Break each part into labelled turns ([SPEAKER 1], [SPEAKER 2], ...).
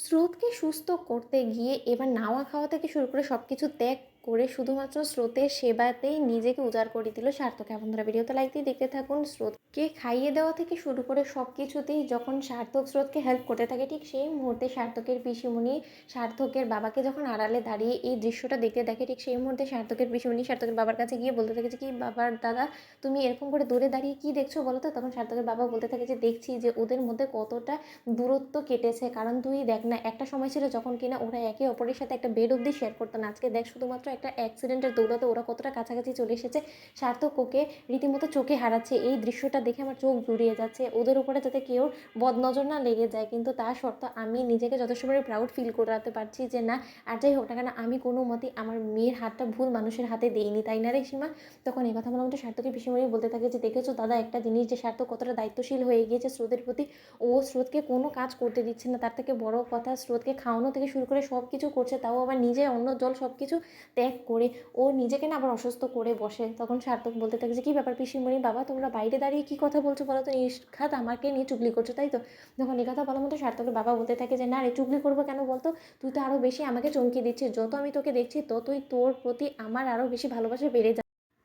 [SPEAKER 1] স্রোতকে সুস্থ করতে গিয়ে এবার নাওয়া খাওয়া থেকে শুরু করে সব কিছু ত্যাগ করে শুধুমাত্র স্রোতের সেবাতেই নিজেকে উজাড় করে দিল সার্থক। বন্ধুরা ভিডিওতে লাইক দিয়ে দেখতে থাকুন। স্রোতকে খাইয়ে দেওয়া থেকে শুরু করে সব কিছুতেই যখন সার্থক স্রোতকে হেল্প করতে থাকে, ঠিক সেই মুহূর্তে সার্থকের পিসিমণি সার্থকের বাবাকে যখন আড়ালে দাঁড়িয়ে এই দৃশ্যটা দেখতে দেখে, ঠিক সেই মুহূর্তে সার্থকের পিসিমণি সার্থকের বাবার কাছে গিয়ে বলতে থাকে যে, কি বাবার দাদা, তুমি এরকম করে দূরে দাঁড়িয়ে কি দেখছো বলো তো? তখন সার্থকের বাবা বলতে থাকে যে, দেখছি যে ওদের মধ্যে কতটা দূরত্ব কেটেছে। কারণ তুই দেখ না, একটা সময় ছিল যখন কিনা ওরা একে অপরের সাথে একটা বেড অব্দি শেয়ার করতো না। আজকে দেখ, শুধুমাত্র একটা অ্যাক্সিডেন্টের দৌলতে ওরা কতটা কাছাকাছি চলে এসেছে। সার্থক ওকে রীতিমতো চোখে হারাচ্ছে। এই দৃশ্যটা দেখে আমার চোখ জুড়িয়ে যাচ্ছে। ওদের উপরে যাতে কেউ বদনজর না লেগে যায়, কিন্তু তা সত্ত্বেও আমি নিজেকে যথেষ্ট পরিমাণে প্রাউড ফিল করাতে পারছি যে না, আর যাই হোক না কেন, আমি কোনো মতেই আমার মেয়ের হাতটা ভুল মানুষের হাতে দিইনি, তাই না রে সীমা? তখন এই কথা বলা মতো সার্থকের পিসিমণি বলতে থাকে যে, দেখেছো দাদা একটা জিনিস, যে সার্থক কতটা দায়িত্বশীল হয়ে গিয়েছে স্রোতের প্রতি। ও স্রোতকে কোনো কাজ করতে দিচ্ছে না। তার থেকে বড় কথা, স্রোতকে খাওয়ানো থেকে শুরু করে সব কিছু করছে, তাও আবার নিজে অন্ন জল সব কিছু ত্যাগ করে। ও নিজেকে না আবার অসুস্থ করে বসে। তখন সার্থক বলতে থাকে যে, কী ব্যাপার পিসিমণি, বাবা তোমরা বাইরে দাঁড়িয়ে কী কথা বলছো বলো তো? নিষ্ঘাত আমাকে নিয়ে চুগলি করছো, তাই তো? যখন এই কথা বলার মতো সার্থকের বাবা বলতে থাকে যে, না রে, চুগলি করবো কেন বলতো? তুই তো আরও বেশি আমাকে চমকে দিচ্ছিস। যত আমি তোকে দেখছি ততই তোর প্রতি আমার আরও বেশি ভালোবাসা বেড়ে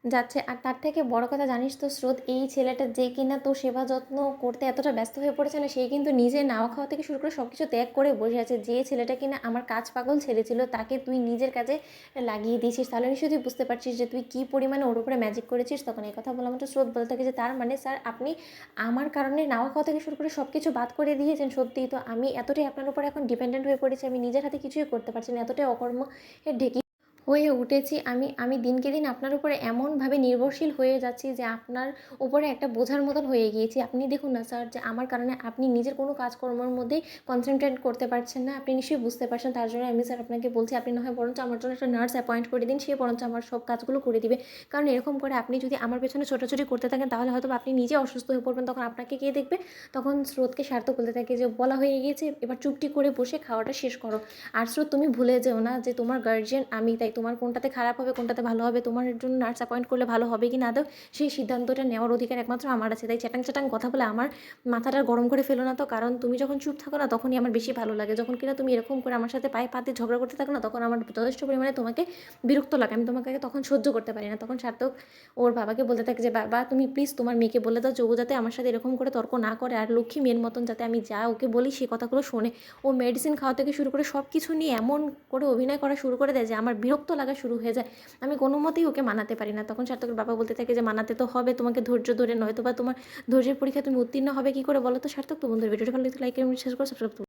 [SPEAKER 1] যাচ্ছে। আর তার থেকে বড় কথা, জানিস তো স্রোত, এই ছেলেটা যে কিনা তোর সেবা যত্ন করতে এতটা ব্যস্ত হয়ে পড়েছে না, সে কিন্তু নিজে নাওয়া খাওয়া থেকে শুরু করে সব কিছু ত্যাগ করে বসে আছে। যে ছেলেটা কিনা আমার কাজ পাগল ছেলে ছিল, তাকে তুই নিজের কাজে লাগিয়ে দিয়েছিস। তাহলে নিশ্চয়ই তুই বুঝতে পারছিস যে তুই কী পরিমাণে ওর উপরে ম্যাজিক করেছিস। তখন এই কথা বলা মাত্র স্রোত বলতে থাকে যে, তার মানে স্যার আপনি আমার কারণে নাওয়া খাওয়া থেকে শুরু করে সব কিছু বাদ করে দিয়েছেন? সত্যিই তো আমি এতটাই আপনার উপর এখন ডিপেন্ডেন্ট হয়ে পড়েছি, আমি নিজের হাতে কিছুই করতে পারছি না, এতটাই অকর্ম ঢেকে হয়ে উঠেছি আমি। আমি দিনকে দিন আপনার উপরে এমনভাবে নির্ভরশীল হয়ে যাচ্ছি যে আপনার উপরে একটা বোঝার মতন হয়ে গিয়েছি। আপনি দেখুন না স্যার, যে আমার কারণে আপনি নিজের কোনো কাজকর্মের মধ্যেই কনসেনট্রেট করতে পারছেন না। আপনি নিশ্চয়ই বুঝতে পারছেন। তার জন্য আমি স্যার আপনাকে বলছি, আপনি না হয় বরঞ্চ আমার জন্য একটা নার্স অ্যাপয়েন্ট করে দিন। সে বরঞ্চ আমার সব কাজগুলো করে দিবে। কারণ এরকম করে আপনি যদি আমার পেছনে ছোটাছুটি করতে থাকেন, তাহলে হয়তো আপনি নিজে অসুস্থ হয়ে পড়বেন। তখন আপনাকে কে দেখবে? তখন স্রোতকে সার্থক বলতে থাকে যে, বলা হয়ে গিয়েছে, এবার চুপটি করে বসে খাওয়াটা শেষ করো। আর স্রোত, তুমি ভুলে যেও না যে তোমার গার্জিয়ান আমি, তাই তোমার কোনটাতে খারাপ হবে কোনটাতে ভালো হবে, তোমার জন্য নার্স অ্যাপয়েন্ট করলে ভালো হবে কি না আদৌ, সেই সিদ্ধান্তটা নেওয়ার অধিকার একমাত্র আমার আছে। তাই চ্যাটাং চ্যাটাং কথা বলে আমার মাথাটা গরম করে ফেলো না তো। কারণ তুমি যখন চুপ থাকো না, তখনই আমার বেশি ভালো লাগে। যখন কিনা তুমি এরকম করে আমার সাথে পায়ে পা দিয়ে ঝগড়া করতে থাকো না, তখন আমার যথেষ্ট পরিমাণে তোমাকে বিরক্ত লাগে। আমি তোমাকে তখন সহ্য করতে পারি না। তখন সার্থক ওর বাবাকে বলতে থাকে যে, বাবা তুমি প্লিজ তোমার মেয়েকে বলে দাও যে ও যাতে আমার সাথে এরকম করে তর্ক না করে, আর লক্ষ্মী মেয়ের মতন যাতে আমি যা ওকে বলি সে কথাগুলো শোনে। ও মেডিসিন খাওয়া থেকে শুরু করে সব কিছু নিয়ে এমন করে অভিনয় করা শুরু করে দেয় যে আমার বিরক্ত লাগা শুরু হয়ে যায়। আমি কোনো মতেই ওকে মানাতে পারি না। তখন সার্থকের বাবা বলতে থাকে যে, মানাতে তো হবে তোমাকে ধৈর্য ধরে, নয়তো বা তোমার ধৈর্যের পরীক্ষায় তুমি উত্তীর্ণ হবে কী করে বলো তো সার্থক? তো বন্ধুরা ভিডিওটা ভালো লাগলে লাইক এবং শেয়ার করে সাবস্ক্রাইব